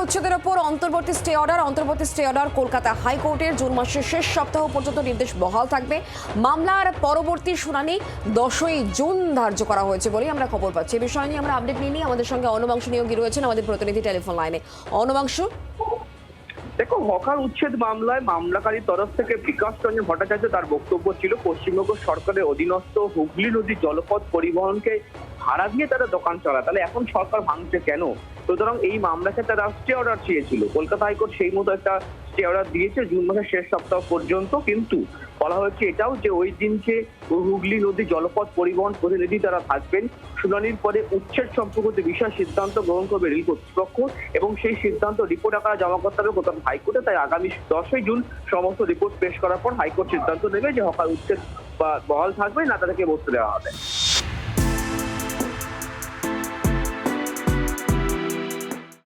উচ্ছেদের ওপর অন্তর্বর্তী স্টে অর্ডার কলকাতা হাইকোর্টের জুন মাসের শেষ সপ্তাহ পর্যন্ত নির্দেশ বহাল থাকবে। মামলার পরবর্তী শুনানি 10ই জুন ধার্য করা হয়েছে বলেই আমরা খবর পাচ্ছি। এই বিষয় নিয়ে আমরা আপডেট নিয়ে নিই। আমাদের সঙ্গে অনবাংশু নিয়োগী রয়েছেন, আমাদের প্রতিনিধি টেলিফোন লাইনে। অনবাংশু, দেখো, হকার উচ্ছেদ মামলায় মামলাকারীর তরফ থেকে বিকাশ রঞ্জন ভট্টাচার্য তার বক্তব্য ছিল পশ্চিমবঙ্গ সরকারের অধীনস্থ হুগলি নদীর জলপথ পরিবহনকে ভাড়া দিয়ে তারা দোকান চালায়, তাহলে এখন সরকার ভাঙছে কেন? সুতরাং এই মামলাকে তারা স্টে অর্ডার চেয়েছিল। কলকাতা হাইকোর্ট সেই মতো একটা স্টে অর্ডার দিয়েছে জুন মাসের শেষ সপ্তাহ পর্যন্ত। কিন্তু বলা হয়েছে এটাও যে ওই দিনকে হুগলি নদী জলপথ পরিবহন প্রতিনিধি তারা থাকবেন। শুনানির পরে উচ্ছেদ সম্পর্কিত বিষয় সিদ্ধান্ত গ্রহণ করবে রেল কর্তৃপক্ষ এবং সেই সিদ্ধান্ত রিপোর্ট আকারে জমা করতে হবে কলকাতা হাইকোর্টে। তাই আগামী 10ই জুন সমস্ত রিপোর্ট পেশ করার পর হাইকোর্ট সিদ্ধান্ত নেবে যে হকার উচ্ছেদ বা বহাল থাকবে না তাদেরকে বসতে দেওয়া হবে।